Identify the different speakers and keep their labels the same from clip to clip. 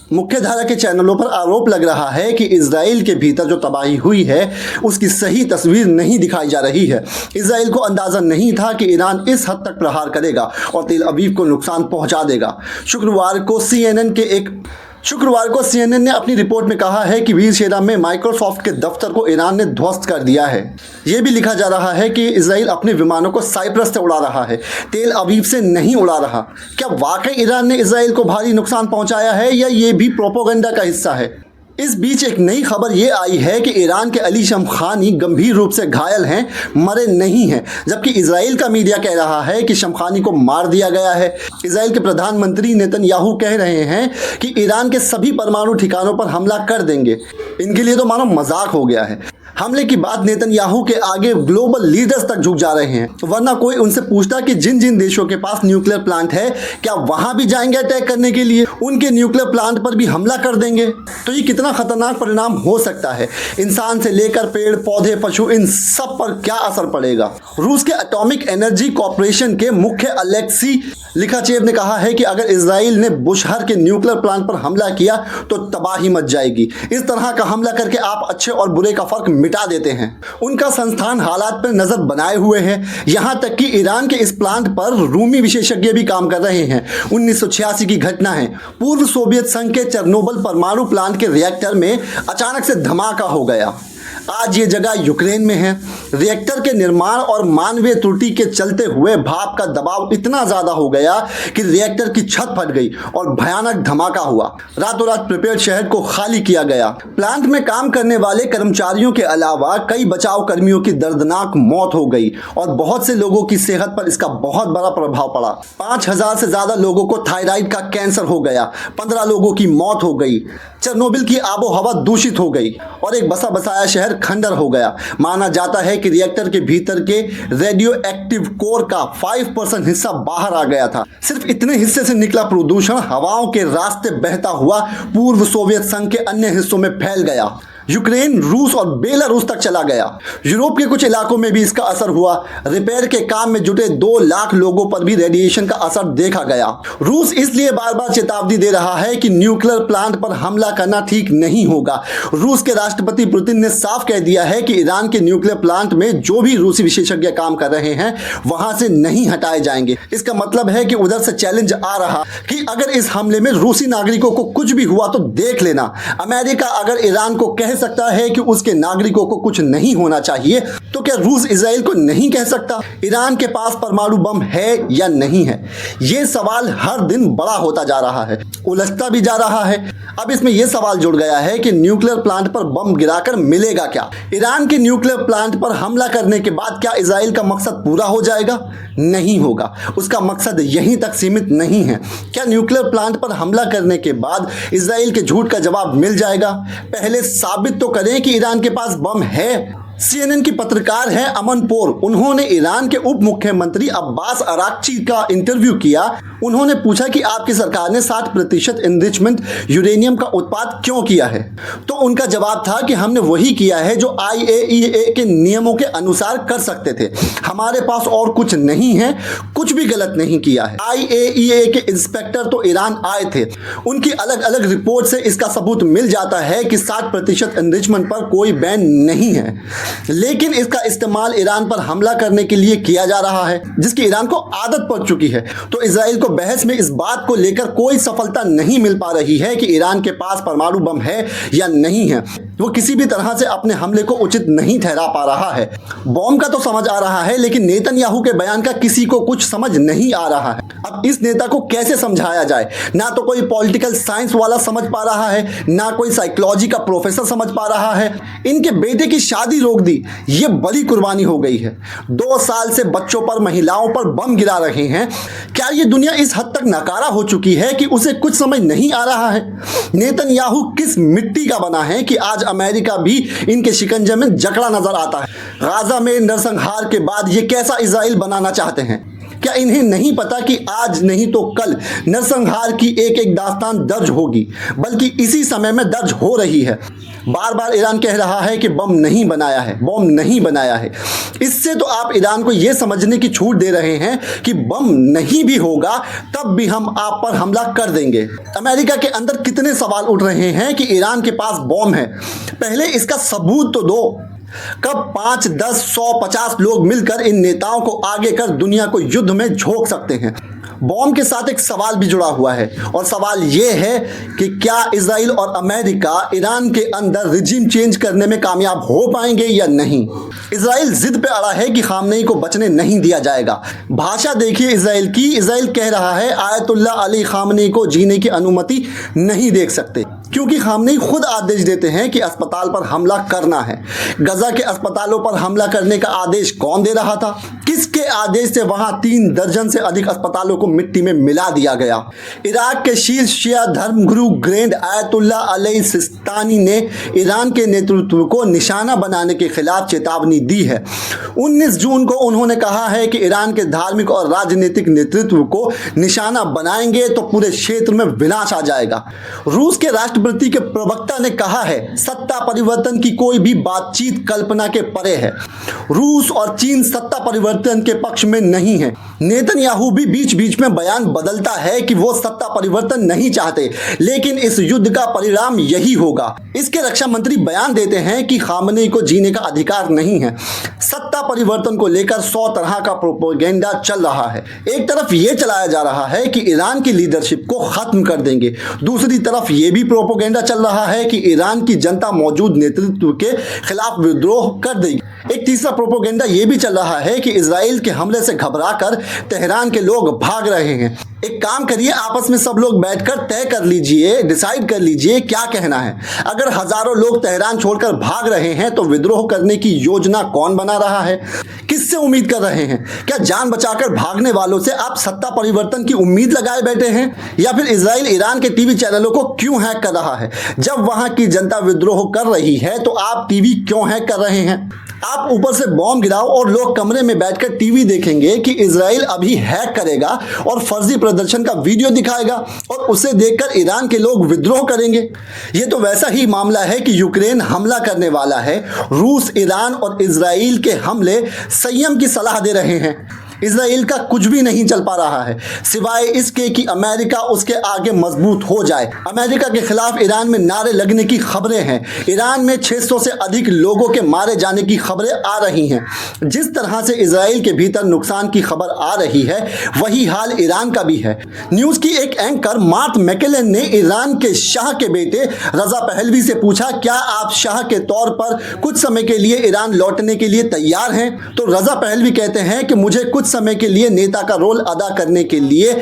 Speaker 1: मुख्य धारा के चैनलों पर आरोप लग रहा है कि इजराइल के भीतर जो तबाही हुई है उसकी सही तस्वीर नहीं दिखाई जा रही है। इजराइल को अंदाजा नहीं था कि ईरान इस हद तक प्रहार करेगा और तेल अवीव को नुकसान पहुंचा देगा। शुक्रवार को CNN ने अपनी रिपोर्ट में कहा है कि वीरशेरा में माइक्रोसॉफ्ट के दफ्तर को ईरान ने ध्वस्त कर दिया है। यह भी लिखा जा रहा है कि इजराइल अपने विमानों को साइप्रस से उड़ा रहा है, तेल अवीव से नहीं उड़ा रहा। क्या वाकई ईरान ने इजराइल को भारी नुकसान पहुंचाया है या ये भी प्रोपेगेंडा का हिस्सा है? इस बीच एक नई खबर ये आई है कि ईरान के अली शमखानी गंभीर रूप से घायल हैं, मरे नहीं हैं, जबकि इजराइल का मीडिया कह रहा है कि शमखानी को मार दिया गया है। इजराइल के प्रधानमंत्री नेतन्याहू कह रहे हैं कि ईरान के सभी परमाणु ठिकानों पर हमला कर देंगे। इनके लिए तो मानो मजाक हो गया है। हमले की बात नेतन्याहू के आगे ग्लोबल लीडर्स तक झुक जा रहे हैं, वरना कोई उनसे पूछता कि जिन जिन देशों के पास न्यूक्लियर प्लांट है क्या वहां भी जाएंगे अटैक करने के लिए, उनके न्यूक्लियर प्लांट पर भी हमला कर देंगे? तो ये कितना खतरनाक परिणाम हो सकता है। इंसान से लेकर पेड़ पौधे पशु इन सब पर क्या असर पड़ेगा। रूस के एटॉमिक एनर्जी कॉर्पोरेशन के मुख्य अलेक्सी लिखाचेव ने कहा है कि अगर इजराइल ने बुशहर के न्यूक्लियर प्लांट पर हमला किया तो तबाही मच जाएगी। इस तरह का हमला करके आप अच्छे और बुरे का फर्क मिटा देते हैं। उनका संस्थान हालात पर नजर बनाए हुए है। यहां तक कि ईरान के इस प्लांट पर रूमी विशेषज्ञ भी काम कर रहे हैं। 1986 की घटना है। पूर्व सोवियत संघ के चेरनोबिल परमाणु प्लांट के रिएक्टर में अचानक से धमाका हो गया। आज ये जगह यूक्रेन में है। रिएक्टर के निर्माण और मानवीय त्रुटि के चलते हुए भाप का दबाव इतना ज्यादा हो गया कि रिएक्टर की छत फट गई और भयानक धमाका हुआ। रातों रात प्रिपेयर शहर को खाली किया गया। प्लांट में काम करने वाले कर्मचारियों के अलावा कई बचाव कर्मियों की दर्दनाक मौत हो गई और बहुत से लोगों की सेहत पर इसका बहुत बड़ा प्रभाव पड़ा। 5000 से ज्यादा लोगों को थायराइड का कैंसर हो गया। 15 लोगों की मौत हो गई। चेरनोबिल की आबो हवा दूषित हो गई और एक बसा बसाया शहर खंडर हो गया। माना जाता है कि रिएक्टर के भीतर के रेडियो एक्टिव कोर का 5% हिस्सा बाहर आ गया था। सिर्फ इतने हिस्से से निकला प्रदूषण हवाओं के रास्ते बहता हुआ पूर्व सोवियत संघ के अन्य हिस्सों में फैल गया। यूक्रेन, रूस और बेलारूस तक चला गया। यूरोप के कुछ इलाकों में भी इसका असर हुआ। रिपेयर के काम में जुटे 2 लाख लोगों पर भी रेडिएशन का असर देखा गया। रूस इसलिए बार बार चेतावनी दे रहा है कि न्यूक्लियर प्लांट पर हमला करना ठीक नहीं होगा। रूस के राष्ट्रपति पुतिन ने साफ कह दिया है कि ईरान के न्यूक्लियर प्लांट में जो भी रूसी विशेषज्ञ काम कर रहे हैं वहां से नहीं हटाए जाएंगे। इसका मतलब है कि उधर से चैलेंज आ रहा कि अगर इस हमले में रूसी नागरिकों को कुछ भी हुआ तो देख लेना। अमेरिका अगर ईरान को कह सकता है कि उसके नागरिकों को कुछ नहीं होना चाहिए, तो क्या रूस इजराइल को नहीं कह सकता? ईरान के पास परमाणु बम है या नहीं है, यह सवाल हर दिन बड़ा होता जा रहा है, उलझता भी जा रहा है। अब इसमें यह सवाल जुड़ गया है कि न्यूक्लियर प्लांट पर बम गिराकर मिलेगा क्या? ईरान के न्यूक्लियर प्लांट पर हमला करने के बाद क्या इजराइल का मकसद पूरा हो जाएगा? नहीं होगा। उसका मकसद यहीं तक सीमित नहीं है। क्या न्यूक्लियर प्लांट पर हमला करने के बाद इजराइल के झूठ का जवाब मिल जाएगा? पहले साबित तो करें कि ईरान के पास बम है। CNN की पत्रकार है अमन पोर, उन्होंने ईरान के उप मुख्यमंत्री अब्बास अराक्ची का इंटरव्यू किया। उन्होंने पूछा कि आपकी सरकार ने 60% एनरिचमेंट यूरेनियम का उत्पाद क्यों किया है? तो उनका जवाब था कि हमने वही किया है जो IAEA के नियमों के अनुसार कर सकते थे। हमारे पास और कुछ नहीं है, कुछ भी गलत नहीं किया है। IAEA के इंस्पेक्टर तो ईरान आए थे, उनकी अलग अलग रिपोर्ट से इसका सबूत मिल जाता है कि 60% एनरिचमेंट पर कोई बैन नहीं है, लेकिन इसका इस्तेमाल ईरान पर हमला करने के लिए किया जा रहा है, जिसकी ईरान को आदत पड़ चुकी है। तो इजराइल को बहस में इस बात को लेकर कोई सफलता नहीं मिल पा रही है कि ईरान के पास परमाणु बम है या नहीं है। वो किसी भी तरह से अपने हमले को उचित नहीं ठहरा पा रहा है। बॉम्ब का तो समझ आ रहा है, लेकिन नेतन्याहू के बयान का किसी को कुछ समझ नहीं आ रहा है। अब इस नेता को कैसे समझाया जाए? ना तो कोई पॉलिटिकल साइंस वाला समझ पा रहा है, ना कोई साइकोलॉजी का प्रोफेसर समझ पा रहा है। इनके बेटे की शादी रोक दी, ये बड़ी कुर्बानी हो गई है। 2 साल से बच्चों पर, महिलाओं पर बम गिरा रहे हैं। क्या ये दुनिया इस हद तक नकारा हो चुकी है कि उसे कुछ समझ नहीं आ रहा है? नेतन्याहू किस मिट्टी का बना है कि आज अमेरिका भी इनके शिकंजे में जकड़ा नजर आता है? गाजा में नरसंहार के बाद ये कैसा इजराइल बनाना चाहते हैं? क्या इन्हें नहीं पता कि आज नहीं तो कल नरसंहार की एक एक दास्तान दर्ज होगी, बल्कि इसी समय में दर्ज हो रही है। बार बार ईरान कह रहा है कि बम नहीं बनाया है, बम नहीं बनाया है। इससे तो आप ईरान को यह समझने की छूट दे रहे हैं कि बम नहीं भी होगा तब भी हम आप पर हमला कर देंगे। अमेरिका के अंदर कितने सवाल उठ रहे हैं कि ईरान के पास बम है, पहले इसका सबूत तो दो। कब 5, 10, 100, 50 लोग मिलकर इन नेताओं को आगे कर दुनिया को युद्ध में झोंक सकते हैं। बॉम्ब के साथ एक सवाल भी जुड़ा हुआ है, और सवाल यह है कि क्या इजराइल और अमेरिका ईरान के अंदर रिजीम चेंज करने में कामयाब हो पाएंगे या नहीं। इजराइल जिद पे अड़ा है कि खामनेई को बचने नहीं दिया जाएगा। भाषा देखिए इजराइल की, इजराइल कह रहा है आयतुल्ला अली खामनेई को जीने की अनुमति नहीं दे सकते, क्योंकि खामनेई खुद आदेश देते हैं कि अस्पताल पर हमला करना है। गजा के अस्पतालों पर हमला करने का आदेश कौन दे रहा था? किसके आदेश से वहां 3 दर्जन से अधिक अस्पतालों को मिट्टी में मिला दिया गया? इराक के शीर्ष शिया धर्मगुरु ग्रैंड आयतुल्ला अली सिस्तानी ने ईरान के नेतृत्व को निशाना बनाने के खिलाफ चेतावनी दी है। 19 जून को उन्होंने कहा है कि ईरान के धार्मिक और राजनीतिक नेतृत्व को निशाना बनाएंगे तो पूरे क्षेत्र में विनाश आ जाएगा। रूस के राष्ट्रपति के प्रवक्ता ने कहा है सत्ता परिवर्तन की कोई भी बातचीत कल्पना के परे है। रूस और चीन सत्ता परिवर्तन के पक्ष में नहीं है। नेतन्याहू भी बीच बीच में बयान बदलता है कि वो सत्ता परिवर्तन नहीं चाहते, लेकिन इस युद्ध का परिणाम यही होगा। इसके रक्षा मंत्री बयान देते हैं कि खामनेई को जीने का अधिकार नहीं है। सत्ता परिवर्तन को लेकर 100 तरह का प्रोपेगेंडा चल रहा है। एक तरफ ये चलाया जा रहा है कि ईरान की लीडरशिप को खत्म कर देंगे, दूसरी तरफ ये भी प्रोपेगेंडा चल रहा है कि ईरान की जनता मौजूद नेतृत्व के खिलाफ विद्रोह कर देगी। एक तीसरा प्रोपेगेंडा ये भी चल रहा है कि इजराइल के हमले से घबराकर तेहरान के लोग भाग रहे हैं। एक काम करिए, आपस में सब लोग बैठकर तय कर लीजिए, डिसाइड कर लीजिए क्या कहना है। अगर हजारों लोग तेहरान छोड़कर भाग रहे हैं तो विद्रोह करने की योजना कौन बना रहा है? किससे उम्मीद कर रहे हैं? क्या जान बचाकर भागने वालों से आप सत्ता परिवर्तन की उम्मीद लगाए बैठे हैं? या फिर इजराइल ईरान के टीवी चैनलों को क्यों हैक कर रहा है? जब वहां की जनता विद्रोह कर रही है तो आप टीवी क्यों हैक कर रहे हैं? आप ऊपर से बॉम्ब गिराओ और लोग कमरे में बैठकर टीवी देखेंगे कि इजराइल अभी हैक करेगा और फर्जी प्रदर्शन का वीडियो दिखाएगा, और उसे देखकर ईरान के लोग विद्रोह करेंगे। ये तो वैसा ही मामला है कि यूक्रेन हमला करने वाला है। रूस, ईरान और इजराइल के हमले संयम की सलाह दे रहे हैं। इजराइल का कुछ भी नहीं चल पा रहा है सिवाय इसके कि अमेरिका उसके आगे मजबूत हो जाए। अमेरिका के खिलाफ ईरान में नारे लगने की खबरें हैं। ईरान में 600 से अधिक लोगों के मारे जाने की खबरें आ रही हैं। जिस तरह से इजराइल के भीतर नुकसान की खबर आ रही है वही हाल ईरान का भी है। न्यूज़ की एक एंकर मार्ट मैकेलन ने ईरान के शाह के बेटे रजा पहलवी से पूछा, क्या आप शाह के तौर पर कुछ समय के लिए ईरान लौटने के लिए तैयार हैं? तो रजा पहलवी कहते हैं कि मुझे कुछ समय के लिए नेता का रोल अदा करने के लिए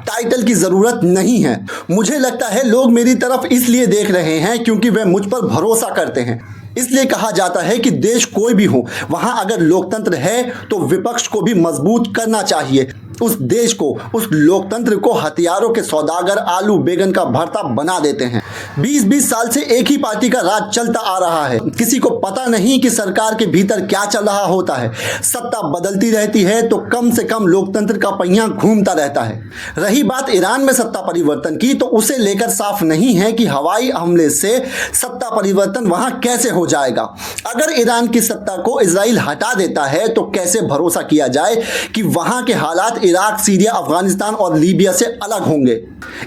Speaker 1: टाइटल की जरूरत नहीं है। मुझे लगता है लोग मेरी तरफ इसलिए देख रहे हैं क्योंकि वे मुझ पर भरोसा करते हैं। इसलिए कहा जाता है कि देश कोई भी हो, वहां अगर लोकतंत्र है तो विपक्ष को भी मजबूत करना चाहिए। उस देश को, उस लोकतंत्र को हथियारों के सौदागर आलू बेगन का भरता बना देते हैं। 20-20 साल से एक ही पार्टी का राज चलता आ रहा है। किसी को पता नहीं कि सरकार के भीतर क्या चल रहा होता है। सत्ता बदलती रहती है तो कम से कम लोकतंत्र का पहिया घूमता रहता है। रही बात ईरान में सत्ता परिवर्तन की, तो उसे लेकर साफ नहीं है कि हवाई हमले से सत्ता परिवर्तन वहां कैसे हो जाएगा। अगर ईरान की सत्ता को इजराइल हटा देता है तो कैसे भरोसा किया जाए कि वहां के हालात इराक, सीरिया, अफगानिस्तान और लीबिया से अलग होंगे।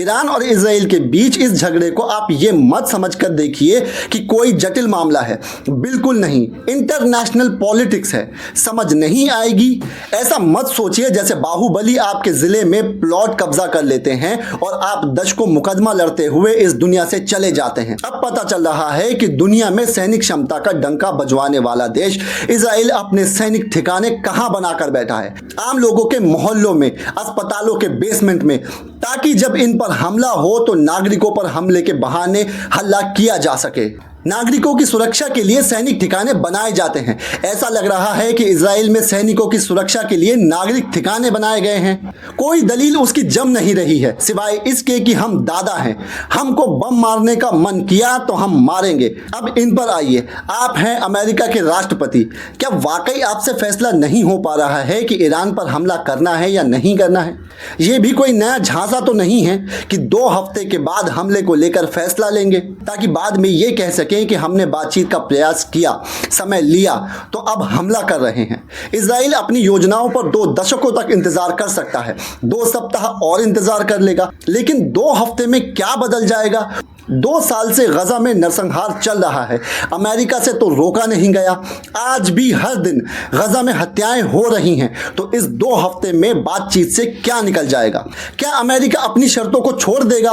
Speaker 1: ईरान और इजराइल के बीच इस झगड़े को आप ये मत समझकर देखिए कि कोई जटिल मामला है, बिल्कुल नहीं। इंटरनेशनल पॉलिटिक्स है, समझ नहीं आएगी। ऐसा मत सोचिए जैसे बाहुबली आपके जिले में प्लॉट कब्जा कर लेते हैं और आप दशकों मुकदमा लड़ते हुए इस दुनिया से चले जाते हैं। अब पता चल रहा है कि दुनिया में सैनिक क्षमता का डंका बजवाने वाला देश इजराइल अपने सैनिक ठिकाने कहां बनाकर बैठा है? आम लोगों के मोहल्लों में, अस्पतालों के बेसमेंट में, ताकि जब इन पर हमला हो तो नागरिकों पर हमले के बहाने हल्ला किया जा सके। नागरिकों की सुरक्षा के लिए सैनिक ठिकाने बनाए जाते हैं। ऐसा लग रहा है कि इजराइल में सैनिकों की सुरक्षा के लिए नागरिक ठिकाने बनाए गए हैं। कोई दलील उसकी जम नहीं रही है सिवाय इसके कि हम दादा हैं, हमको बम मारने का मन किया तो हम मारेंगे। अब इन पर आइए, आप हैं अमेरिका के राष्ट्रपति, क्या वाकई आपसे फैसला नहीं हो पा रहा है कि ईरान पर हमला करना है या नहीं करना है? ये भी कोई नया झांसा तो नहीं है कि 2 हफ्ते के बाद हमले को लेकर फैसला लेंगे ताकि बाद में ये कह सकें कि हमने बातचीत का प्रयास किया, समय लिया तो अब हमला कर रहे हैं। इजराइल अपनी योजनाओं पर 2 दशकों तक इंतजार कर सकता है, 2 सप्ताह और इंतजार कर लेगा, लेकिन 2 हफ्ते में क्या बदल जाएगा? 2 साल से गजा में नरसंहार चल रहा है, अमेरिका से तो रोका नहीं गया। आज भी हर दिन गजा में हत्याएं हो रही हैं, तो इस 2 हफ्ते में बातचीत से क्या निकल जाएगा? क्या अमेरिका अपनी शर्तों को छोड़ देगा?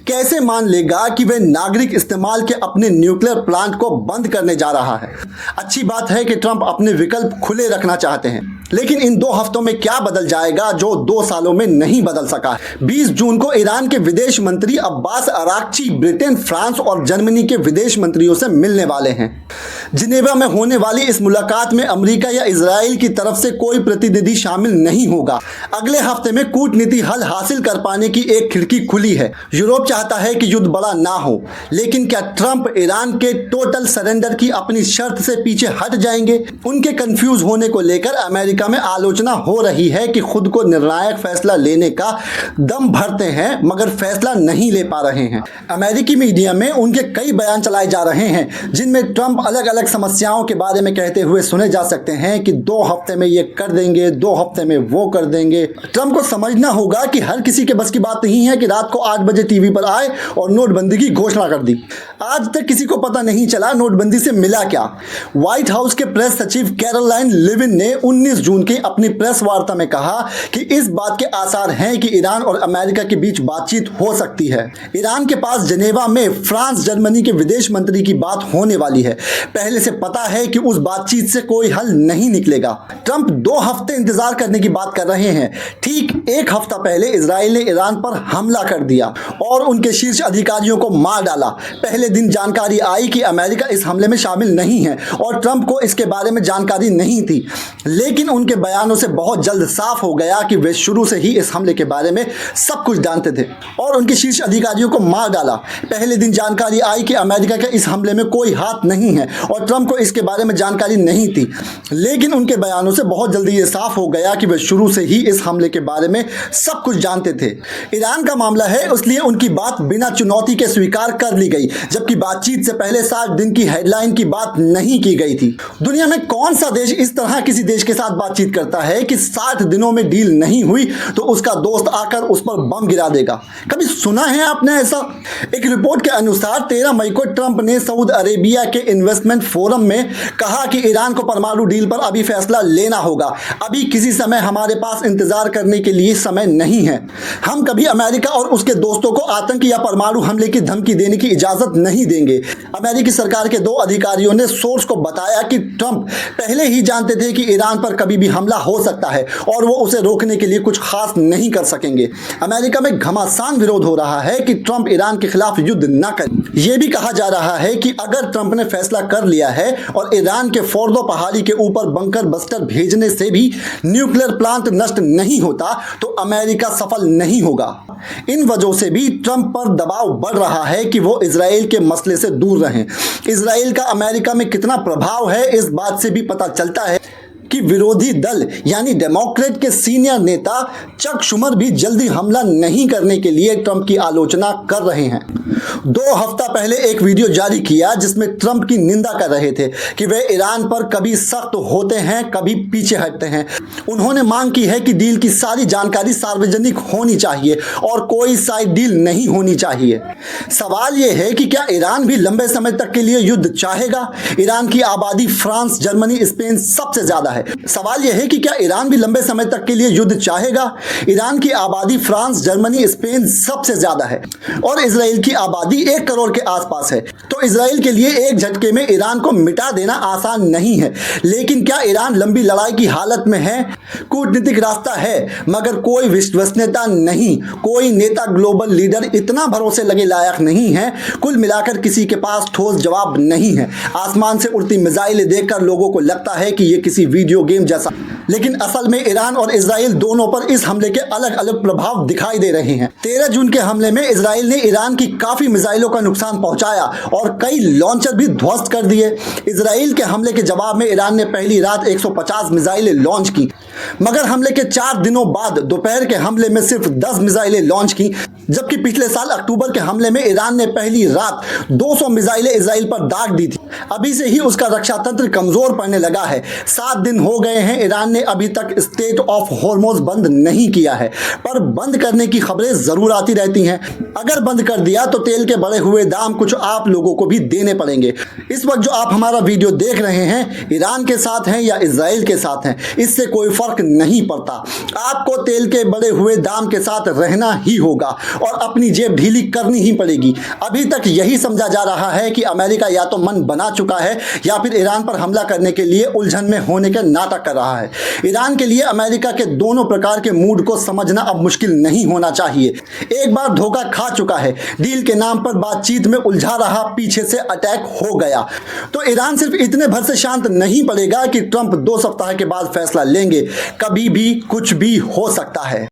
Speaker 1: कैसे मान लेगा कि वह नागरिक इस्तेमाल के अपने न्यूक्लियर प्लांट को बंद करने जा रहा है? अच्छी बात है कि ट्रंप अपने विकल्प खुले रखना चाहते हैं, लेकिन इन 2 हफ्तों में क्या बदल जाएगा जो 2 सालों में नहीं बदल सका? 20 जून को ईरान के विदेश मंत्री अब्बास अराक्ची ब्रिटेन, फ्रांस और जर्मनी के विदेश मंत्रियों से मिलने वाले हैं। जिनेवा में होने वाली इस मुलाकात में अमेरिका या इजराइल की तरफ से कोई प्रतिनिधि शामिल नहीं होगा। अगले हफ्ते में कूटनीति हल हासिल कर पाने की एक खिड़की खुली है। यूरोप चाहता है कि युद्ध बड़ा ना हो, लेकिन क्या ट्रंप ईरान के टोटल सरेंडर की अपनी शर्त से पीछे हट जाएंगे? उनके कंफ्यूज होने को लेकर अमेरिका में आलोचना हो रही है कि खुद को निर्णायक फैसला लेने का दम भरते हैं मगर फैसला नहीं ले पा रहे हैं। अमेरिकी मीडिया में उनके कई बयान चलाए जा रहे हैं जिनमें ट्रंप अलग अलग समस्याओं के बारे में कहते हुए सुने जा सकते हैं कि 2 हफ्ते में ये कर देंगे, 2 हफ्ते में वो कर देंगे। ट्रंप को समझना होगा कि हर किसी के बस की बात नहीं है कि रात को 8 बजे टीवी पर आए और नोटबंदी की घोषणा कर दी। आज तक किसी को पता नहीं चला नोटबंदी से मिला क्या। व्हाइट हाउस के प्रेस सचिव कैरोलाइन लेविन ने 19 जून की अपनी प्रेस वार्ता में कहा कि इस बात के आसार हैं कि ईरान और अमेरिका के बीच बातचीत हो सकती है। ईरान के पास जिनेवा में फ्रांस, जर्मनी के विदेश मंत्री की बात होने वाली है। पहले से पता है कि उस बातचीत से कोई हल नहीं निकलेगा। ट्रंप 2 हफ्ते इंतजार करने की बात कर रहे हैं। ठीक 1 हफ्ता पहले इजराइल ने ईरान पर हमला कर दिया और उनके शीर्ष अधिकारियों को मार डाला। पहले दिन जानकारी आई कि अमेरिका इस हमले में शामिल नहीं है और ट्रंप को इसके बारे में जानकारी नहीं थी, लेकिन उनके बयानों से बहुत जल्द साफ हो गया कि वे शुरू से ही इस हमले के बारे में सब कुछ जानते थे और उनके शीर्ष अधिकारियों को मार डाला। पहले दिन जानकारी आई कि अमेरिका के इस हमले में कोई हाथ नहीं है और ट्रंप को इसके बारे में जानकारी नहीं थी, लेकिन उनके बयानों से बहुत जल्दी ये साफ हो गया कि वे शुरू से ही इस हमले के बारे में सब कुछ जानते थे। ईरान का मामला है, इसलिए उनकी बात बिना चुनौती के स्वीकार कर ली गई, जबकि बातचीत से पहले 60 दिन की हेडलाइन की बात नहीं की गई थी। दुनिया में कौन सा देश इस तरह किसी देश के साथ बातचीत करता है कि 60 दिनों में डील नहीं हुई तो उसका दोस्त आकर उस पर बम गिरा देगा? कभी सुना है आपने ऐसा? एक रिपोर्ट के अनुसार 13 मई को ट्रंप ने सऊदी अरेबिया के इन्वेस्टमेंट फोरम में कहा कि ईरान को परमाणु डील पर अभी फैसला लेना होगा। अभी किसी समय हमारे पास इंतजार करने के लिए समय नहीं है। हम कभी अमेरिका और उसके दोस्तों को आतंकी या परमाणु हमले की धमकी देने की इजाजत नहीं देंगे। अमेरिकी सरकार के 2 अधिकारियों ने सोर्स को बताया कि ट्रंप पहले ही जानते थे कि ईरान पर कभी भी हमला हो सकता है और वो उसे रोकने के लिए कुछ खास नहीं कर सकेंगे। अमेरिका में घमासान विरोध हो रहा है कि ट्रंप ईरान के खिलाफ युद्ध न करे। यह भी कहा जा रहा है कि अगर ट्रंप ने फैसला कर लिया है और ईरान के फोर्दो पहाड़ी के ऊपर बंकर बस्टर भेजने से भी न्यूक्लियर प्लांट नष्ट नहीं होता तो अमेरिका सफल नहीं होगा। इन वजहों से भी ट्रंप पर दबाव बढ़ रहा है कि वो इजराइल के मसले से दूर रहें। इजराइल का अमेरिका में कितना प्रभाव है इस बात से भी पता चलता है कि विरोधी दल यानी डेमोक्रेट के सीनियर नेता चक शुमर भी जल्दी हमला नहीं करने के लिए ट्रंप की आलोचना कर रहे हैं। 2 हफ्ता पहले एक वीडियो जारी किया जिसमें ट्रंप की निंदा कर रहे थे कि वे ईरान पर कभी सख्त होते हैं, कभी पीछे हटते हैं। उन्होंने मांग की है कि डील की सारी जानकारी सार्वजनिक होनी चाहिए और कोई साइड डील नहीं होनी चाहिए। सवाल यह है कि क्या ईरान भी लंबे समय तक के लिए युद्ध चाहेगा? ईरान की आबादी फ्रांस, जर्मनी, स्पेन सबसे ज्यादा है। है। सवाल यह है कि क्या ईरान भी लंबे समय तक के लिए युद्ध चाहेगा? ईरान की आबादी फ्रांस, जर्मनी, स्पेन सबसे ज्यादा है और इजराइल की आबादी 1 करोड़ के आसपास है। तो इजराइल के लिए एक झटके में ईरान को मिटा देना आसान नहीं है। लेकिन क्या ईरान लंबी लड़ाई की हालत में है? कूटनीतिक रास्ता है मगर कोई विश्वसनीयता नहीं। कोई नेता, ग्लोबल लीडर इतना भरोसे लगे लायक नहीं है। कुल मिलाकर किसी के पास ठोस जवाब नहीं है। आसमान से उड़ती मिसाइलें देखकर लोगों को लगता है कि यह किसी वीडियो गेम जैसा, लेकिन असल में ईरान और इजराइल दोनों पर इस हमले के अलग अलग प्रभाव दिखाई दे रहे हैं। 13 जून के हमले में इजराइल ने ईरान की काफी मिसाइलों का नुकसान पहुंचाया और कई लॉन्चर भी ध्वस्त कर दिए। इजराइल के हमले के जवाब में ईरान ने पहली रात 150 मिसाइलें लॉन्च की, मगर हमले के 4 दिनों बाद दोपहर के हमले में सिर्फ 10 मिसाइलें लॉन्च की। जबकि पिछले साल अक्टूबर के हमले में ईरान ने पहली रात 200 मिसाइलें इजराइल पर दाग दी थी। अभी से ही उसका रक्षा तंत्र कमजोर पड़ने लगा है। 7 दिन हो गए हैं, ईरान ने अभी तक स्टेट ऑफ हॉर्मुज़ बंद नहीं किया है, पर बंद करने की खबरें जरूर आती रहती हैं। अगर बंद कर दिया तो तेल के बढ़े हुए दाम कुछ आप लोगों को भी देने पड़ेंगे। इस वक्त जो आप हमारा वीडियो देख रहे हैं, ईरान के साथ हैं या इजराइल के साथ हैं, इससे कोई फर्क नहीं पड़ता। आपको तेल के बढ़े हुए दाम के साथ रहना ही होगा और अपनी जेब ढीली करनी ही पड़ेगी। अभी तक यही समझा जा रहा है कि अमेरिका या तो मन बना चुका है या फिर ईरान पर हमला करने के लिए उलझन में होने के नाटक कर रहा है। ईरान के लिए अमेरिका के दोनों प्रकार के मूड को समझना अब मुश्किल नहीं होना चाहिए। एक बार धोखा खा चुका है, डील के नाम पर बातचीत में उलझा रहा, पीछे से अटैक हो गया। तो ईरान सिर्फ इतने भर से शांत नहीं पड़ेगा कि ट्रंप 2 सप्ताह के बाद फैसला लेंगे। कभी भी कुछ भी हो सकता है।